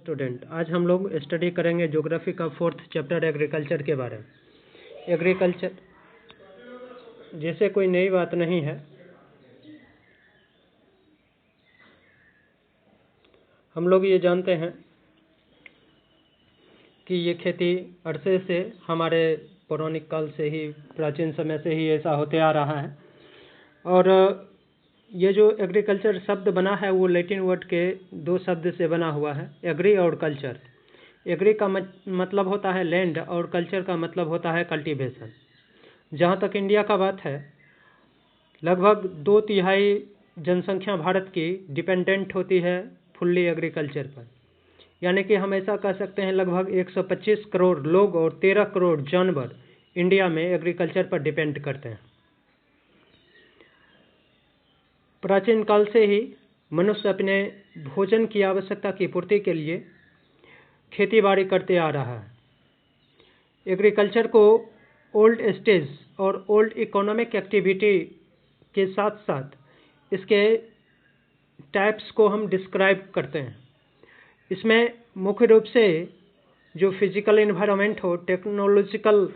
Student, आज हम लोग स्टडी करेंगे ज्योग्राफी का 4th चैप्टर एग्रीकल्चर के बारे में। एग्रीकल्चर जैसे कोई नई बात नहीं है। हम लोग ये जानते हैं कि ये खेती अरसे से हमारे पौराणिक काल से ही, प्राचीन समय से ही ऐसा होते आ रहा है। और ये जो एग्रीकल्चर शब्द बना है वो लैटिन वर्ड के 2 शब्द से बना हुआ है, एग्री और कल्चर। एग्री का मतलब होता है लैंड और कल्चर का मतलब होता है कल्टीवेशन। जहाँ तक इंडिया का बात है, लगभग 2/3 जनसंख्या भारत की डिपेंडेंट होती है फुल्ली एग्रीकल्चर पर। यानी कि हम ऐसा कह सकते हैं लगभग 125 करोड़ लोग और 13 करोड़ जानवर इंडिया में एग्रीकल्चर पर डिपेंड करते हैं। प्राचीन काल से ही मनुष्य अपने भोजन की आवश्यकता की पूर्ति के लिए खेती बाड़ी करते आ रहा है। एग्रीकल्चर को ओल्ड स्टेज और ओल्ड इकोनॉमिक एक्टिविटी के साथ साथ इसके टाइप्स को हम डिस्क्राइब करते हैं। इसमें मुख्य रूप से जो फिजिकल इन्वायरमेंट हो, टेक्नोलॉजिकल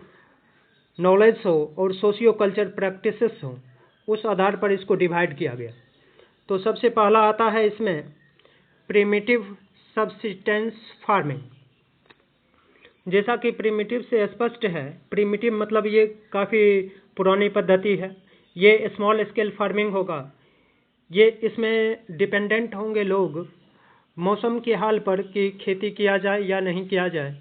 नॉलेज हो और सोशियो कल्चर प्रैक्टिसेस हो, उस आधार पर इसको डिवाइड किया गया। तो सबसे पहला आता है इसमें प्रिमिटिव सब्सिस्टेंस फार्मिंग। जैसा कि प्रिमिटिव से स्पष्ट है, प्रिमिटिव मतलब ये काफ़ी पुरानी पद्धति है। ये स्मॉल स्केल फार्मिंग होगा। ये इसमें डिपेंडेंट होंगे लोग मौसम के हाल पर कि खेती किया जाए या नहीं किया जाए।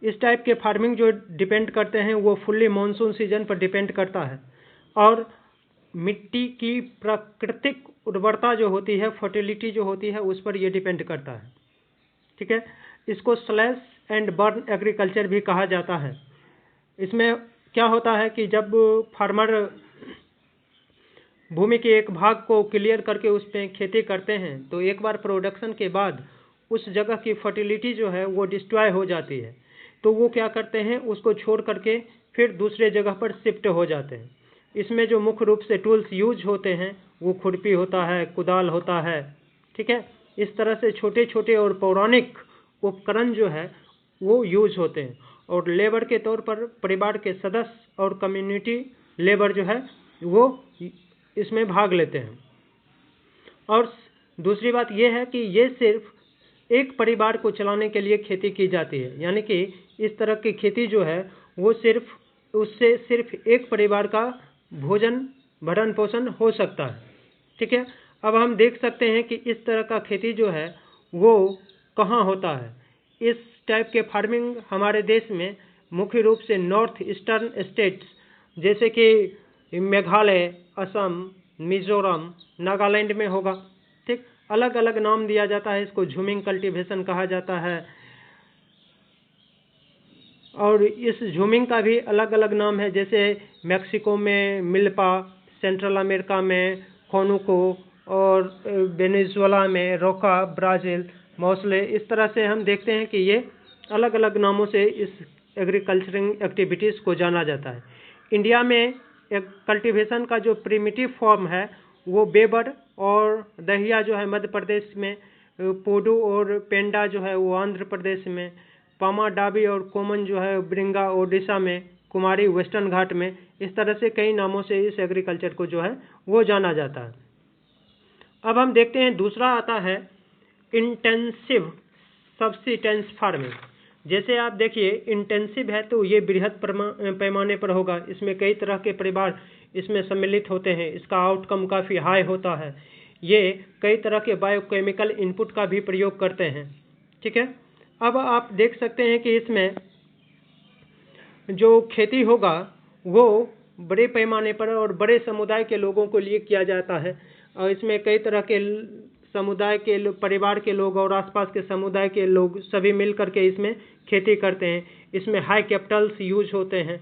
इस टाइप के फार्मिंग जो डिपेंड करते हैं वो फुल्ली मानसून सीजन पर डिपेंड करता है और मिट्टी की प्राकृतिक उर्वरता जो होती है, फर्टिलिटी जो होती है, उस पर ये डिपेंड करता है। ठीक है, इसको स्लैश एंड बर्न एग्रीकल्चर भी कहा जाता है। इसमें क्या होता है कि जब फार्मर भूमि के एक भाग को क्लियर करके उस पर खेती करते हैं तो एक बार प्रोडक्शन के बाद उस जगह की फर्टिलिटी जो है वो डिस्ट्रॉय हो जाती है। तो वो क्या करते हैं, उसको छोड़ करके फिर दूसरे जगह पर शिफ्ट हो जाते हैं। इसमें जो मुख्य रूप से टूल्स यूज होते हैं वो खुरपी होता है, कुदाल होता है। ठीक है, इस तरह से छोटे छोटे और पौराणिक उपकरण जो है वो यूज होते हैं। और लेबर के तौर पर परिवार के सदस्य और कम्युनिटी लेबर जो है वो इसमें भाग लेते हैं। और दूसरी बात यह है कि ये सिर्फ एक परिवार को चलाने के लिए खेती की जाती है। यानी कि इस तरह की खेती जो है वो उससे सिर्फ एक परिवार का भोजन भरण पोषण हो सकता है। ठीक है, अब हम देख सकते हैं कि इस तरह का खेती जो है वो कहाँ होता है। इस टाइप के फार्मिंग हमारे देश में मुख्य रूप से नॉर्थ ईस्टर्न स्टेट्स जैसे कि मेघालय, असम, मिजोरम, नागालैंड में होगा। ठीक, अलग अलग नाम दिया जाता है इसको, झूमिंग कल्टीवेशन कहा जाता है। और इस झूमिंग का भी अलग अलग नाम है, जैसे मैक्सिको में मिल्पा, सेंट्रल अमेरिका में कोनुको और वेनेजुएला में रोका, ब्राज़ील मौसले। इस तरह से हम देखते हैं कि ये अलग अलग नामों से इस एग्रीकल्चरिंग एक्टिविटीज़ को जाना जाता है। इंडिया में एक कल्टीवेशन का जो प्रिमिटिव फॉर्म है वो बेबर और दहिया जो है मध्य प्रदेश में, पोडू और पेंडा जो है वो आंध्र प्रदेश में, पामा डाबी और कोमन जो है ब्रिंगा ओडिशा में, कुमारी वेस्टर्न घाट में, इस तरह से कई नामों से इस एग्रीकल्चर को जो है वो जाना जाता है। अब हम देखते हैं दूसरा आता है इंटेंसिव सब्सिस्टेंस फार्मिंग। जैसे आप देखिए इंटेंसिव है तो ये बृहद पैमाने पर होगा। इसमें कई तरह के परिवार इसमें सम्मिलित होते हैं। इसका आउटकम काफ़ी हाई होता है। ये कई तरह के बायोकेमिकल इनपुट का भी प्रयोग करते हैं। ठीक है, अब आप देख सकते हैं कि इसमें जो खेती होगा वो बड़े पैमाने पर और बड़े समुदाय के लोगों को लिए किया जाता है। और इसमें कई तरह के समुदाय के परिवार के लोग और आसपास के समुदाय के लोग सभी मिल करके इसमें खेती करते हैं। इसमें हाई कैपिटल्स यूज होते हैं।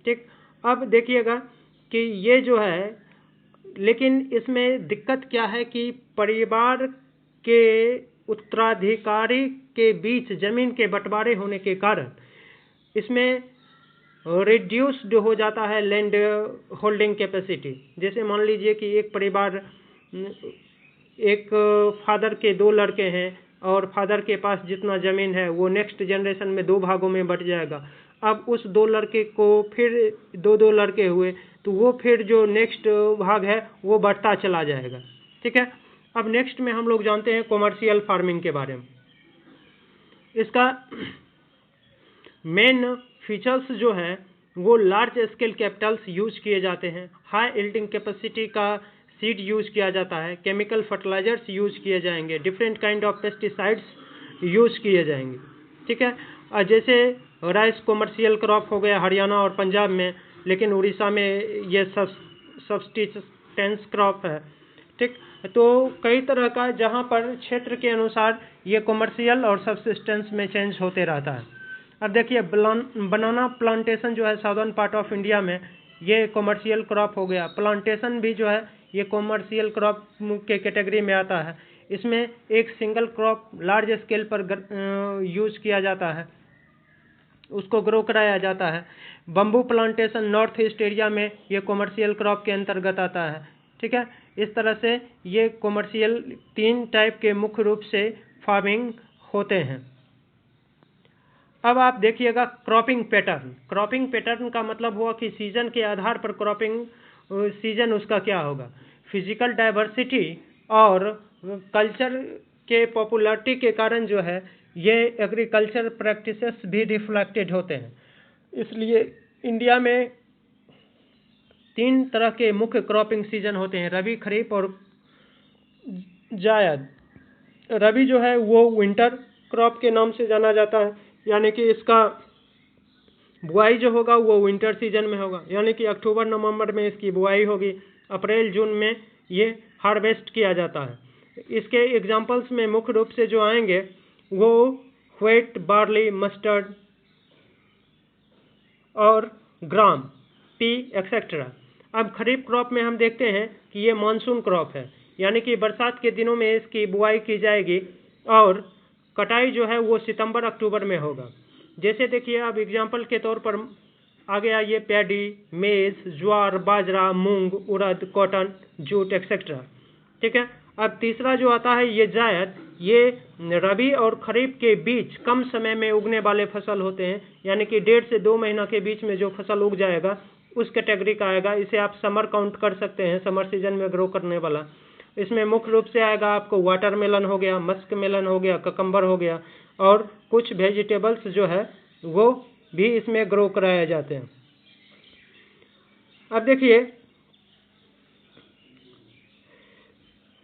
ठीक, अब देखिएगा कि ये जो है, लेकिन इसमें दिक्कत क्या है कि परिवार के उत्तराधिकारी के बीच जमीन के बंटवारे होने के कारण इसमें रिड्यूस्ड हो जाता है लैंड होल्डिंग कैपेसिटी। जैसे मान लीजिए कि एक परिवार, एक फादर के 2 लड़के हैं और फादर के पास जितना ज़मीन है वो नेक्स्ट जनरेशन में 2 भागों में बट जाएगा। अब उस 2 लड़के को फिर 2-2 लड़के हुए तो वो फिर जो नेक्स्ट भाग है वो बढ़ता चला जाएगा। ठीक है। अब नेक्स्ट में हम लोग जानते हैं कॉमर्शियल फार्मिंग के बारे में। इसका मेन फीचर्स जो है वो लार्ज स्केल कैपिटल्स यूज किए जाते हैं, हाई यील्डिंग कैपेसिटी का सीड यूज किया जाता है, केमिकल फर्टिलाइजर्स यूज किए जाएंगे, different kind of pesticides use किए जाएंगे। ठीक है। और जैसे राइस कॉमर्शियल क्रॉप हो गया हरियाणा और पंजाब में, लेकिन उड़ीसा में ये सब्सिस्टेंस क्रॉप है। ठीक। तो कई तरह का जहाँ पर क्षेत्र के अनुसार ये कॉमर्शियल और सब्सिस्टेंस में चेंज होते रहता है। अब देखिए बनाना प्लांटेशन जो है साउदर्न पार्ट ऑफ इंडिया में ये कॉमर्शियल क्रॉप हो गया। प्लांटेशन भी जो है ये कॉमर्शियल क्रॉप के कैटेगरी में आता है। इसमें एक सिंगल क्रॉप लार्ज स्केल पर यूज किया जाता है, उसको ग्रो कराया जाता है। Bamboo plantation north east area में ये कॉमर्शियल क्रॉप के अंतर्गत आता है। ठीक है। इस तरह से ये कॉमर्शियल 3 टाइप के मुख्य रूप से फार्मिंग होते हैं। अब आप देखिएगा क्रॉपिंग पैटर्न। क्रॉपिंग पैटर्न का मतलब हुआ कि सीजन के आधार पर क्रॉपिंग सीजन उसका क्या होगा। फिजिकल डाइवर्सिटी और कल्चर के पॉपुलरिटी के कारण जो है ये एग्रीकल्चर प्रैक्टिसेस भी रिफ्लेक्टेड होते हैं। इसलिए इंडिया में 3 तरह के मुख्य क्रॉपिंग सीजन होते हैं, रबी, खरीफ और जायद। रबी जो है वो विंटर क्रॉप के नाम से जाना जाता है, यानी कि इसका बुआई जो होगा वो विंटर सीजन में होगा, यानी कि अक्टूबर नवंबर में इसकी बुआई होगी, अप्रैल जून में ये हार्वेस्ट किया जाता है। इसके एग्जांपल्स में मुख्य रूप से जो आएंगे वो व्हीट, बार्ली, मस्टर्ड और ग्राम, पी एक्सेट्रा। अब खरीफ क्रॉप में हम देखते हैं कि ये मानसून क्रॉप है, यानी कि बरसात के दिनों में इसकी बुआई की जाएगी और कटाई जो है वो सितंबर अक्टूबर में होगा। जैसे देखिए अब एग्जांपल के तौर पर आ गया ये पैडी, मेज, ज्वार, बाजरा, मूंग, उड़द, कॉटन, जूट एक्सेट्रा। ठीक है। अब तीसरा जो आता है ये जायद, ये रबी और खरीफ के बीच कम समय में उगने वाले फसल होते हैं, यानी कि 1.5 से 2 महीना के बीच में जो फसल उग जाएगा उस कैटेगरी का आएगा। इसे आप समर काउंट कर सकते हैं, समर सीजन में ग्रो करने वाला। इसमें मुख्य रूप से आएगा आपको वाटरमेलन हो गया, मस्क मेलन हो गया, ककम्बर हो गया और कुछ वेजिटेबल्स जो है वो भी इसमें ग्रो कराए जाते हैं। अब देखिए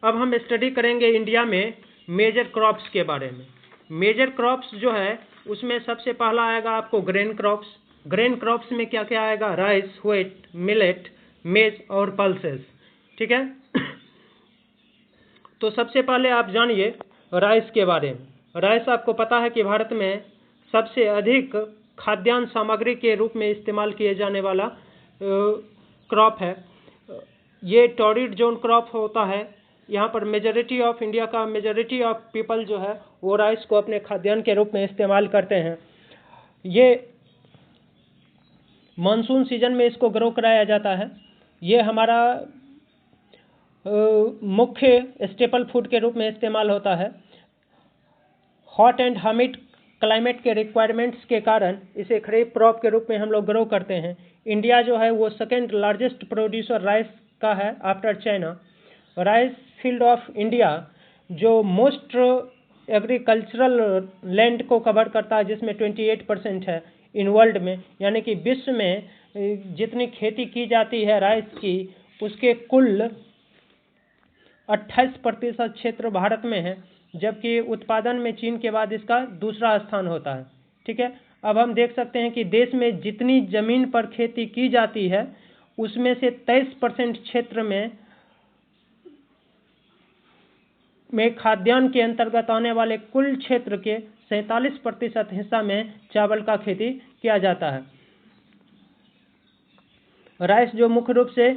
अब हम स्टडी करेंगे इंडिया में मेजर क्रॉप्स के बारे में। मेजर क्रॉप्स जो है उसमें सबसे पहला आएगा आपको ग्रेन क्रॉप्स। ग्रेन क्रॉप्स में क्या क्या आएगा, राइस, व्हीट, मिलेट, मेज और पल्सेस। ठीक है। तो सबसे पहले आप जानिए राइस के बारे में। राइस आपको पता है कि भारत में सबसे अधिक खाद्यान्न सामग्री के रूप में इस्तेमाल किए जाने वाला क्रॉप है। ये टॉरिड जोन क्रॉप होता है। यहाँ पर मेजॉरिटी ऑफ इंडिया का मेजॉरिटी ऑफ पीपल जो है वो राइस को अपने खाद्यान्न के रूप में इस्तेमाल करते हैं। ये मानसून सीजन में इसको ग्रो कराया जाता है। ये हमारा मुख्य स्टेपल फूड के रूप में इस्तेमाल होता है। हॉट एंड ह्यूमिड क्लाइमेट के रिक्वायरमेंट्स के कारण इसे खरीफ क्रॉप के रूप में हम लोग ग्रो करते हैं। इंडिया जो है वो सेकेंड लार्जेस्ट प्रोड्यूसर राइस का है after China. Rice field of India जो मोस्ट एग्रीकल्चरल लैंड को कवर करता है, जिसमें 28% है इन वर्ल्ड में, यानी कि विश्व में जितनी खेती की जाती है राइस की उसके कुल 28% क्षेत्र भारत में है, जबकि उत्पादन में चीन के बाद इसका दूसरा स्थान होता है। ठीक है। अब हम देख सकते हैं कि देश में जितनी जमीन पर खेती की जाती है उसमें से 23% क्षेत्र में खाद्यान्न के अंतर्गत आने वाले कुल क्षेत्र के 47% हिस्सा में चावल का खेती किया जाता है। राइस जो मुख्य रूप से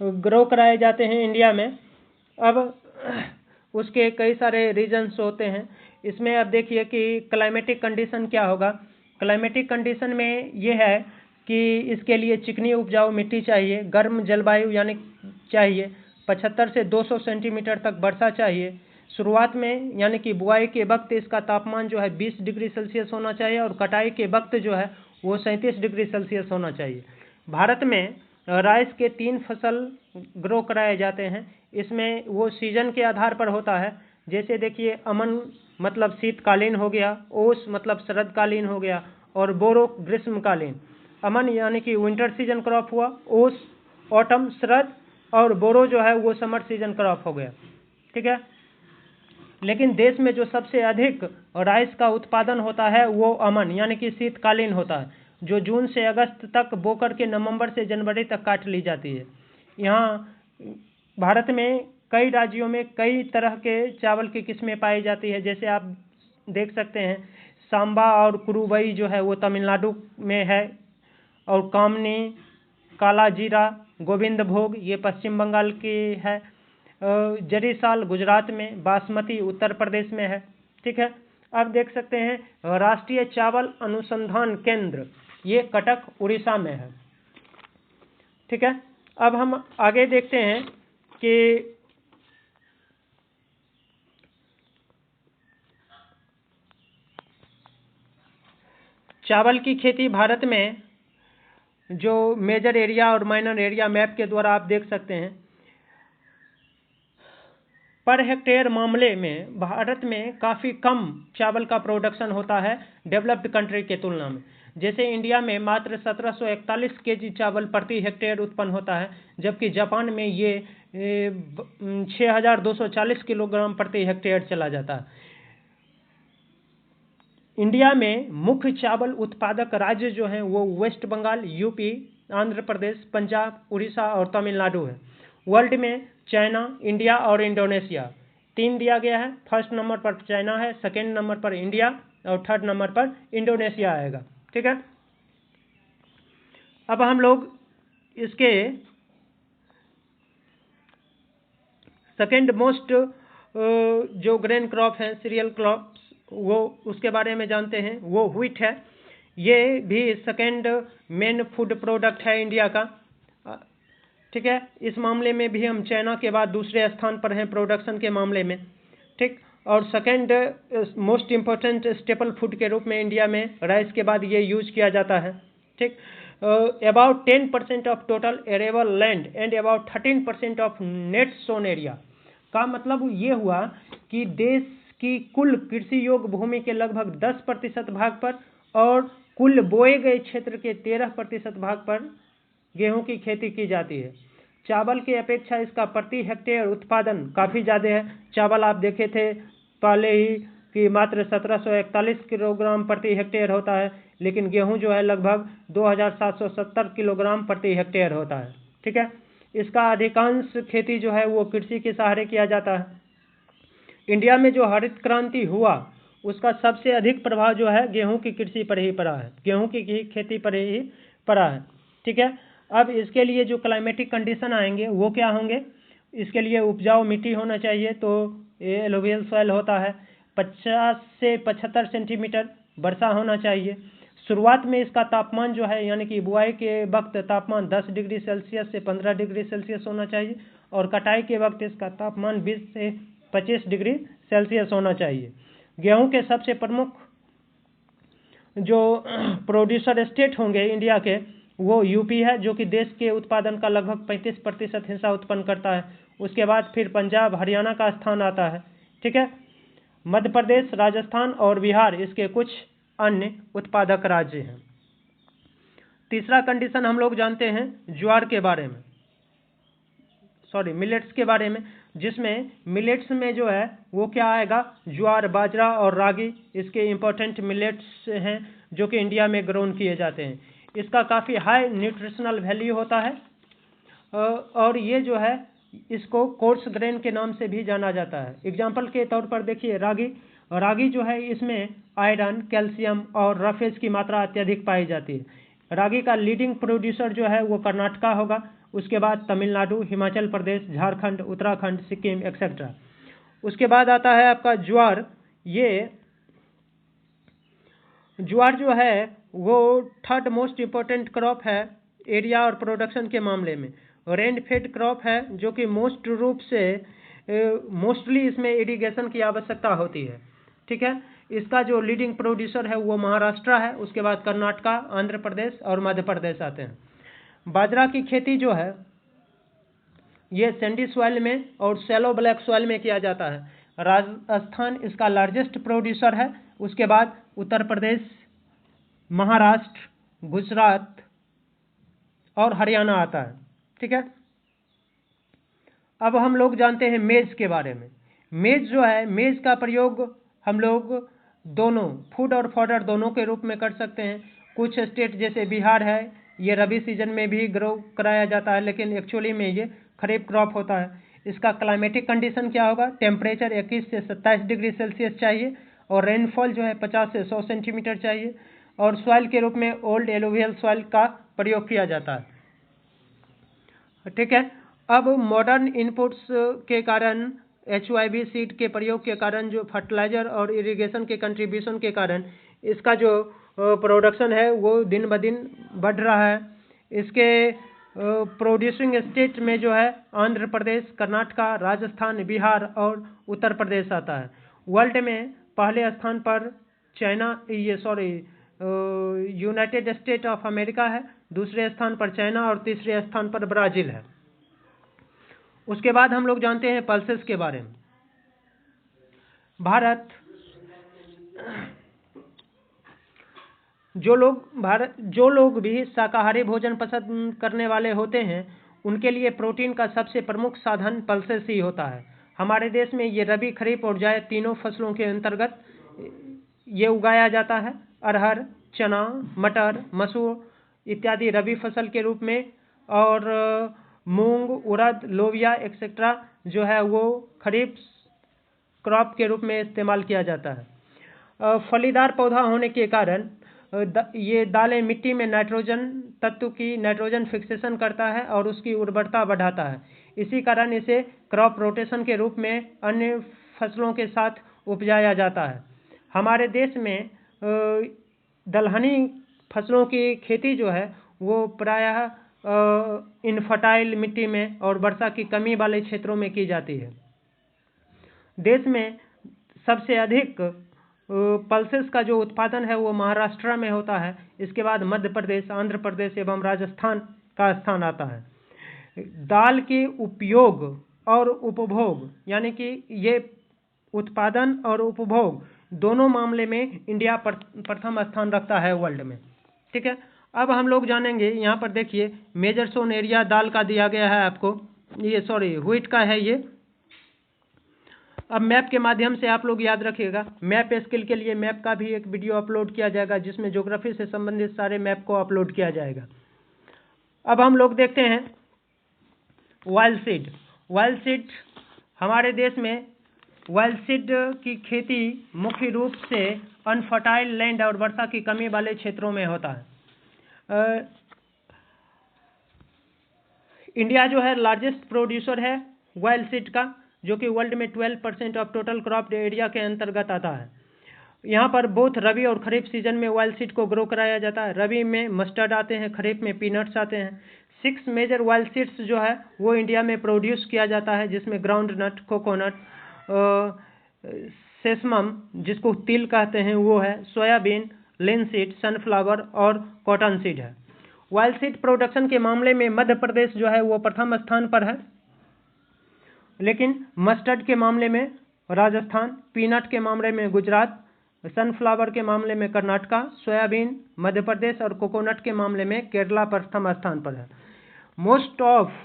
ग्रो कराए जाते हैं इंडिया में, अब उसके कई सारे रीजन्स होते हैं। इसमें अब देखिए कि क्लाइमेटिक कंडीशन क्या होगा। क्लाइमेटिक कंडीशन में ये है कि इसके लिए चिकनी उपजाऊ मिट्टी चाहिए, गर्म जलवायु यानी चाहिए, 75 से 200 सेंटीमीटर तक वर्षा चाहिए, शुरुआत में यानी कि बुआई के वक्त इसका तापमान जो है 20 डिग्री सेल्सियस होना चाहिए और कटाई के वक्त जो है वो 37 डिग्री सेल्सियस होना चाहिए। भारत में राइस के 3 फसल ग्रो कराए जाते हैं। इसमें वो सीजन के आधार पर होता है। जैसे देखिए, अमन मतलब शीतकालीन हो गया, ओस मतलब शरदकालीन हो गया और बोरो ग्रीष्मकालीन। अमन यानी कि विंटर सीजन क्रॉप हुआ, ओस ऑटम शरद और बोरो जो है वो समर सीजन क्रॉप हो गया। ठीक है। लेकिन देश में जो सबसे अधिक राइस का उत्पादन होता है वो अमन यानी कि शीतकालीन होता है, जो जून से अगस्त तक बोकर के नवंबर से जनवरी तक काट ली जाती है। यहाँ भारत में कई राज्यों में कई तरह के चावल की किस्में पाई जाती है। जैसे आप देख सकते हैं, सांबा और कुरुबई जो है वो तमिलनाडु में है, और कामनी, काला जीरा, गोविंद भोग ये पश्चिम बंगाल की है, जरीसाल गुजरात में, बासमती उत्तर प्रदेश में है। ठीक है। अब देख सकते हैं राष्ट्रीय चावल अनुसंधान केंद्र, ये कटक उड़ीसा में है। ठीक है। अब हम आगे देखते हैं कि चावल की खेती भारत में जो मेजर एरिया और माइनर एरिया मैप के द्वारा आप देख सकते हैं, पर हेक्टेयर मामले में भारत में काफ़ी कम चावल का प्रोडक्शन होता है डेवलप्ड कंट्री के तुलना में। जैसे इंडिया में मात्र 1741 केजी चावल प्रति हेक्टेयर उत्पन्न होता है, जबकि जापान में ये 6240 किलोग्राम प्रति हेक्टेयर चला जाता है। इंडिया में मुख्य चावल उत्पादक राज्य जो हैं वो वेस्ट बंगाल, यूपी, आंध्र प्रदेश, पंजाब, उड़ीसा और तमिलनाडु है। वर्ल्ड में चाइना, इंडिया और इंडोनेशिया 3 दिया गया है। फर्स्ट नंबर पर चाइना है, सेकेंड नंबर पर इंडिया और थर्ड नंबर पर इंडोनेशिया आएगा। ठीक है। अब हम लोग इसके सेकेंड मोस्ट जो ग्रेन क्रॉप है, सीरियल क्रॉप, वो उसके बारे में जानते हैं। वो व्हीट है। ये भी सेकेंड मेन फूड प्रोडक्ट है इंडिया का। ठीक है। इस मामले में भी हम चाइना के बाद दूसरे स्थान पर हैं प्रोडक्शन के मामले में। ठीक। और second most important staple food के रूप में इंडिया में राइस के बाद ये यूज किया जाता है। ठीक। About 10% of total arable land and about 13% of net sown area का मतलब ये हुआ कि देश की कुल कृषि योग्य भूमि के लगभग 10% भाग पर और कुल बोए गए क्षेत्र के 13% भाग पर गेहूं की खेती की जाती है। चावल की अपेक्षा इसका प्रति हेक्टेयर उत्पादन काफ़ी ज़्यादा है। चावल आप देखे थे पहले ही कि मात्र 1741 किलोग्राम प्रति हेक्टेयर होता है, लेकिन गेहूं जो है लगभग 2770 किलोग्राम प्रति हेक्टेयर होता है। ठीक है। इसका अधिकांश खेती जो है वो कृषि के सहारे किया जाता है। इंडिया में जो हरित क्रांति हुआ उसका सबसे अधिक प्रभाव जो है गेहूं की कृषि पर ही पड़ा है, गेहूं की खेती पर ही पड़ा है। ठीक है। अब इसके लिए जो क्लाइमेटिक कंडीशन आएंगे वो क्या होंगे? इसके लिए उपजाऊ मिट्टी होना चाहिए, तो ये एलुवियल सॉइल होता है। 50 से 75 सेंटीमीटर वर्षा होना चाहिए। शुरुआत में इसका तापमान जो है यानी कि बुआई के वक्त तापमान 10 डिग्री सेल्सियस से 15 डिग्री सेल्सियस होना चाहिए और कटाई के वक्त इसका तापमान 20 से 25 डिग्री सेल्सियस होना चाहिए। गेहूं के सबसे प्रमुख जो प्रोड्यूसर स्टेट होंगे इंडिया के वो यूपी है, जो कि देश के उत्पादन का लगभग 35% हिस्सा उत्पन्न करता है। उसके बाद फिर पंजाब, हरियाणा का स्थान आता है। ठीक है। मध्य प्रदेश, राजस्थान और बिहार इसके कुछ अन्य उत्पादक राज्य हैं। तीसरा कंडीशन हम लोग जानते हैं ज्वार के बारे में, मिलेट्स के बारे में, जिसमें मिलेट्स में जो है वो क्या आएगा? ज्वार, बाजरा और रागी इसके इम्पोर्टेंट मिलेट्स हैं जो कि इंडिया में ग्रोन किए जाते हैं। इसका काफ़ी हाई न्यूट्रिशनल वैल्यू होता है और ये जो है इसको कोर्स ग्रेन के नाम से भी जाना जाता है। एग्जाम्पल के तौर पर देखिए रागी जो है इसमें आयरन, कैल्शियम और रफेज की मात्रा अत्यधिक पाई जाती है। रागी का लीडिंग प्रोड्यूसर जो है वो कर्नाटका होगा, उसके बाद तमिलनाडु, हिमाचल प्रदेश, झारखंड, उत्तराखंड, सिक्किम एक्सेट्रा। उसके बाद आता है आपका ज्वार। ये ज्वार जो है वो थर्ड मोस्ट इम्पोर्टेंट क्रॉप है एरिया और प्रोडक्शन के मामले में। रेन फेड क्रॉप है जो कि मोस्ट रूप से मोस्टली इसमें इरिगेशन की आवश्यकता होती है। ठीक है, इसका जो लीडिंग प्रोड्यूसर है वो महाराष्ट्र है, उसके बाद कर्नाटका, आंध्र प्रदेश और मध्य प्रदेश आते हैं। बाजरा की खेती जो है ये सैंडी सॉइल में और शैलो ब्लैक सॉइल में किया जाता है। राजस्थान इसका लार्जेस्ट प्रोड्यूसर है, उसके बाद उत्तर प्रदेश, महाराष्ट्र, गुजरात और हरियाणा आता है। ठीक है, अब हम लोग जानते हैं मेज के बारे में। मेज जो है, मेज का प्रयोग हम लोग दोनों फूड और फॉडर दोनों के रूप में कर सकते हैं। कुछ स्टेट जैसे बिहार है, ये रबी सीजन में भी ग्रो कराया जाता है, लेकिन एक्चुअली में ये खरीफ क्रॉप होता है। इसका क्लाइमेटिक कंडीशन क्या होगा, टेम्परेचर 21 से 27 डिग्री सेल्सियस चाहिए और रेनफॉल जो है 50 से 100 सेंटीमीटर चाहिए, और सॉइल के रूप में ओल्ड एलुवियल सॉइल का प्रयोग किया जाता है। ठीक है, अब मॉडर्न इनपुट्स के कारण, HYB सीड के प्रयोग के कारण, जो फर्टिलाइजर और इरिगेशन के कंट्रीब्यूशन के कारण इसका जो प्रोडक्शन है वो दिन ब दिन बढ़ रहा है। इसके प्रोड्यूसिंग स्टेट में जो है आंध्र प्रदेश, कर्नाटका, राजस्थान, बिहार और उत्तर प्रदेश आता है। वर्ल्ड में पहले स्थान पर यूनाइटेड स्टेट ऑफ अमेरिका है, दूसरे स्थान पर चाइना और तीसरे स्थान पर ब्राज़ील है। उसके बाद हम लोग जानते हैं पल्सेस के बारे में। जो लोग भी शाकाहारी भोजन पसंद करने वाले होते हैं उनके लिए प्रोटीन का सबसे प्रमुख साधन पल्सेस ही होता है। हमारे देश में ये रबी, खरीफ और जायद तीनों फसलों के अंतर्गत ये उगाया जाता है। अरहर, चना, मटर, मसूर इत्यादि रबी फसल के रूप में, और मूंग, उड़द, लोबिया एक्सेट्रा जो है वो खरीफ क्रॉप के रूप में इस्तेमाल किया जाता है। फलीदार पौधा होने के कारण ये दालें मिट्टी में नाइट्रोजन तत्व की नाइट्रोजन फिक्सेशन करता है और उसकी उर्वरता बढ़ाता है। इसी कारण इसे क्रॉप रोटेशन के रूप में अन्य फसलों के साथ उपजाया जाता है। हमारे देश में दलहनी फसलों की खेती जो है वो प्रायः इनफर्टाइल मिट्टी में और वर्षा की कमी वाले क्षेत्रों में की जाती है। देश में सबसे अधिक पल्सेस का जो उत्पादन है वो महाराष्ट्र में होता है। इसके बाद मध्य प्रदेश, आंध्र प्रदेश एवं राजस्थान का स्थान आता है। दाल के उपयोग और उपभोग, यानी कि ये उत्पादन और उपभोग दोनों मामले में इंडिया प्रथम स्थान रखता है वर्ल्ड में। ठीक है, अब हम लोग जानेंगे, यहाँ पर देखिए मेजर सोन एरिया दाल का दिया गया है आपको, ये व्हीट का है ये। अब मैप के माध्यम से आप लोग याद रखिएगा, मैप स्किल के लिए मैप का भी एक वीडियो अपलोड किया जाएगा जिसमें ज्योग्राफी से संबंधित सारे मैप को अपलोड किया जाएगा। अब हम लोग देखते हैं वाइल्ड सीड। वाइल्ड सीड, हमारे देश में वाइल्ड सीड की खेती मुख्य रूप से अनफर्टाइल लैंड और वर्षा की कमी वाले क्षेत्रों में होता है। इंडिया जो है लार्जेस्ट प्रोड्यूसर है वाइल्ड सीड का, जो कि वर्ल्ड में 12% ऑफ टोटल क्रॉप एरिया के अंतर्गत आता है। यहाँ पर बोथ रबी और खरीफ सीजन में वाइल्ड सीड को ग्रो कराया जाता है। रबी में मस्टर्ड आते हैं, खरीफ में पीनट्स आते हैं। 6 मेजर वाइल्ड सीड्स जो है वो इंडिया में प्रोड्यूस किया जाता है, जिसमें ग्राउंड नट, कोकोनट, सेसमम जिसको तिल कहते हैं वो है, सोयाबीन, लिनसीड, सनफ्लावर और कॉटन सीड है। वाइल्ड सीड प्रोडक्शन के मामले में मध्य प्रदेश जो है वो प्रथम स्थान पर है, लेकिन मस्टर्ड के मामले में राजस्थान, पीनट के मामले में गुजरात, सनफ्लावर के मामले में कर्नाटका, सोयाबीन मध्य प्रदेश और कोकोनट के मामले में केरला प्रथम स्थान पर है। Most of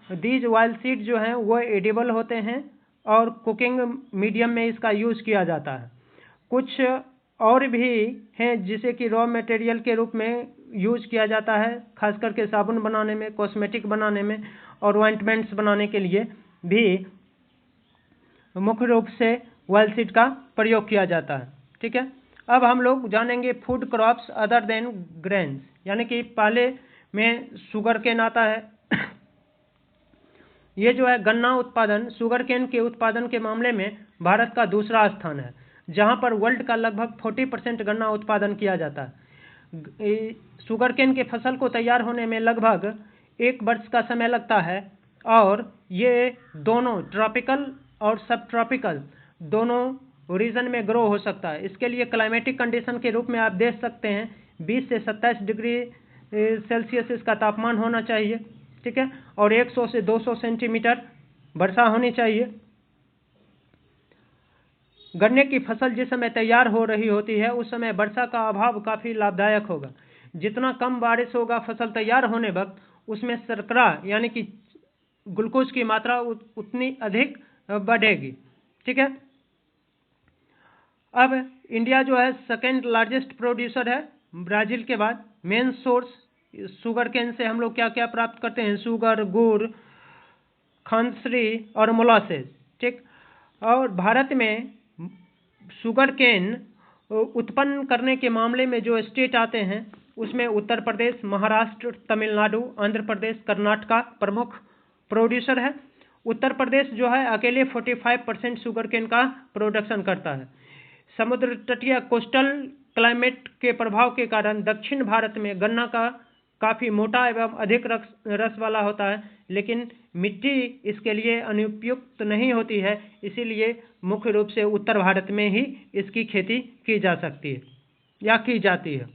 these wild seed जो हैं वो एडिबल होते हैं और कुकिंग मीडियम में इसका यूज़ किया जाता है। कुछ और भी हैं जिसे कि रॉ मटेरियल के रूप में यूज किया जाता है, खास करके साबुन बनाने में, कॉस्मेटिक बनाने में और ऑइंटमेंट्स बनाने के लिए भी मुख्य रूप से वाइल्ड सीड का प्रयोग किया जाता है। ठीक है, अब हम लोग जानेंगे food crops other than grains, यानी कि पहले में शुगर केन आता है। ये जो है गन्ना उत्पादन, शुगर केन के उत्पादन के मामले में भारत का दूसरा स्थान है, जहां पर वर्ल्ड का लगभग 40% गन्ना उत्पादन किया जाता है। शुगर केन के फसल को तैयार होने में लगभग 1 वर्ष का समय लगता है और ये दोनों ट्रॉपिकल और सब ट्रॉपिकल दोनों रीजन में ग्रो हो सकता है। इसके लिए क्लाइमेटिक कंडीशन के रूप में आप देख सकते हैं 20 से 27 डिग्री सेल्सियस इसका तापमान होना चाहिए, ठीक है, और 100 से 200 सेंटीमीटर वर्षा होनी चाहिए। गन्ने की फसल जिस समय तैयार हो रही होती है उस समय वर्षा का अभाव काफ़ी लाभदायक होगा। जितना कम बारिश होगा फसल तैयार होने वक्त, उसमें शर्करा यानी कि ग्लूकोज की मात्रा उतनी अधिक बढ़ेगी, ठीक है। अब इंडिया जो है सेकेंड लार्जेस्ट प्रोड्यूसर है ब्राज़ील के बाद। मेन सोर्स शुगर केन से हम लोग क्या क्या प्राप्त करते हैं, शुगर, गुड़, खांडसरी और मोलासेस, ठीक। और भारत में शुगर केन उत्पन्न करने के मामले में जो स्टेट आते हैं उसमें उत्तर प्रदेश, महाराष्ट्र, तमिलनाडु, आंध्र प्रदेश, कर्नाटका प्रमुख प्रोड्यूसर है। उत्तर प्रदेश जो है अकेले 45% शुगर केन का प्रोडक्शन करता है। समुद्र तटीय कोस्टल क्लाइमेट के प्रभाव के कारण दक्षिण भारत में गन्ना का काफ़ी मोटा एवं अधिक रस वाला होता है, लेकिन मिट्टी इसके लिए अनुपयुक्त नहीं होती है, इसीलिए मुख्य रूप से उत्तर भारत में ही इसकी खेती की जा सकती है या की जाती है।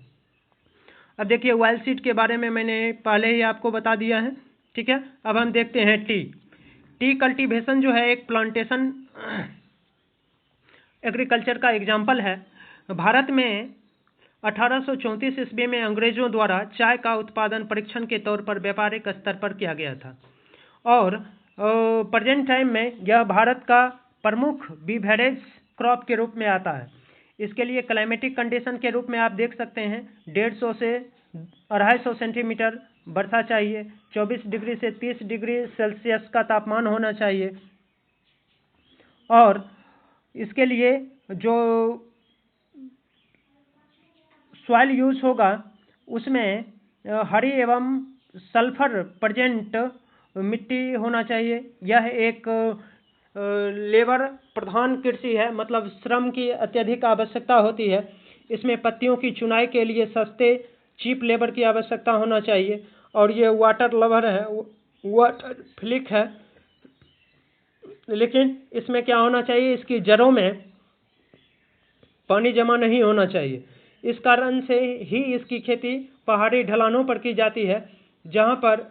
अब देखिए ऑयल सीड के बारे में मैंने पहले ही आपको बता दिया है, ठीक है। अब हम देखते हैं टी कल्टीवेशन जो है एक प्लांटेशन एग्रीकल्चर का एग्जाम्पल है। भारत में 1834 ईस्वी में अंग्रेजों द्वारा चाय का उत्पादन परीक्षण के तौर पर व्यापारिक स्तर पर किया गया था और प्रेजेंट टाइम में यह भारत का प्रमुख बीवरेज क्रॉप के रूप में आता है। इसके लिए क्लाइमेटिक कंडीशन के रूप में आप देख सकते हैं 150 से 250 सेंटीमीटर वर्षा चाहिए, 24 डिग्री से 30 डिग्री सेल्सियस का तापमान होना चाहिए और इसके लिए जो सॉइल यूज होगा उसमें हरी एवं सल्फर प्रेजेंट मिट्टी होना चाहिए। यह एक लेबर प्रधान कृषि है, मतलब श्रम की अत्यधिक आवश्यकता होती है। इसमें पत्तियों की चुनाई के लिए सस्ते चीप लेबर की आवश्यकता होना चाहिए और ये वाटर लवर है, वाटर फ्लिक है, लेकिन इसमें क्या होना चाहिए, इसकी जड़ों में पानी जमा नहीं होना चाहिए। इस कारण से ही इसकी खेती पहाड़ी ढलानों पर की जाती है, जहां पर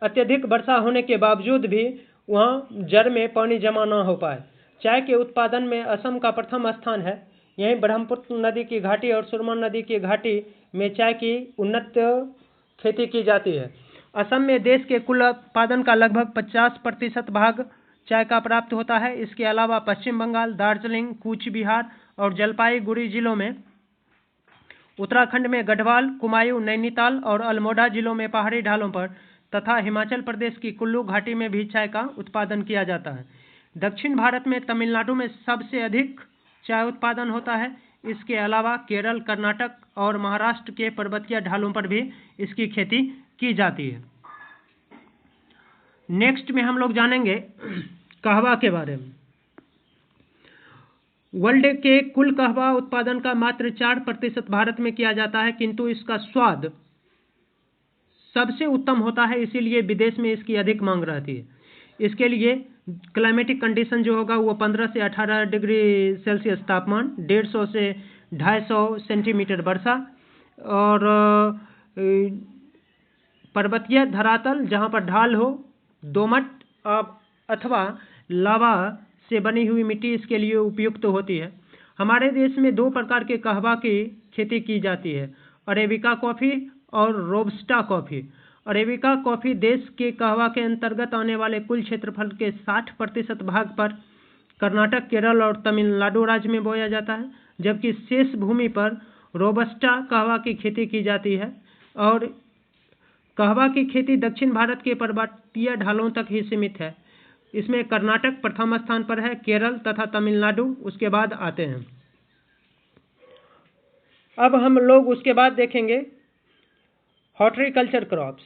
अत्यधिक वर्षा होने के बावजूद भी वहां जड़ में पानी जमा ना हो पाए। चाय के उत्पादन में असम का प्रथम स्थान है। यहीं ब्रह्मपुत्र नदी की घाटी और सुरमा नदी की घाटी में चाय की उन्नत खेती की जाती है। असम में देश के कुल उत्पादन का लगभग 50% भाग चाय का प्राप्त होता है। इसके अलावा पश्चिम बंगाल, दार्जिलिंग, कूच बिहार और जलपाईगुड़ी जिलों में, उत्तराखंड में गढ़वाल, कुमायूं, नैनीताल और अल्मोड़ा जिलों में पहाड़ी ढालों पर तथा हिमाचल प्रदेश की कुल्लू घाटी में भी चाय का उत्पादन किया जाता है। दक्षिण भारत में तमिलनाडु में सबसे अधिक चाय उत्पादन होता है। इसके अलावा केरल, कर्नाटक और महाराष्ट्र के पर्वतीय ढालों पर भी इसकी खेती की जाती है। नेक्स्ट में हम लोग जानेंगे कहवा के बारे में। वर्ल्ड के कुल कहवा उत्पादन का मात्र 4% भारत में किया जाता है, किंतु इसका स्वाद सबसे उत्तम होता है, इसीलिए विदेश में इसकी अधिक मांग रहती है। इसके लिए क्लाइमेटिक कंडीशन जो होगा वो 15 से 18 डिग्री सेल्सियस तापमान, 150 से 250 सेंटीमीटर वर्षा और पर्वतीय धरातल जहाँ पर ढाल हो, दोमट अथवा लावा से बनी हुई मिट्टी इसके लिए उपयुक्त होती है। हमारे देश में 2 प्रकार के कहवा की खेती की जाती है, अरेबिका कॉफ़ी और रोबस्टा कॉफ़ी। अरेबिका कॉफ़ी देश के कहवा के अंतर्गत आने वाले कुल क्षेत्रफल के 60% भाग पर कर्नाटक, केरल और तमिलनाडु राज्य में बोया जाता है, जबकि शेष भूमि पर रोबस्टा कहवा की खेती की जाती है। और कहवा की खेती दक्षिण भारत के पर्वतीय ढालों तक ही सीमित है। इसमें कर्नाटक प्रथम स्थान पर है, केरल तथा तमिलनाडु उसके बाद आते हैं। अब हम लोग उसके बाद देखेंगे हॉर्टिकल्चर क्रॉप्स।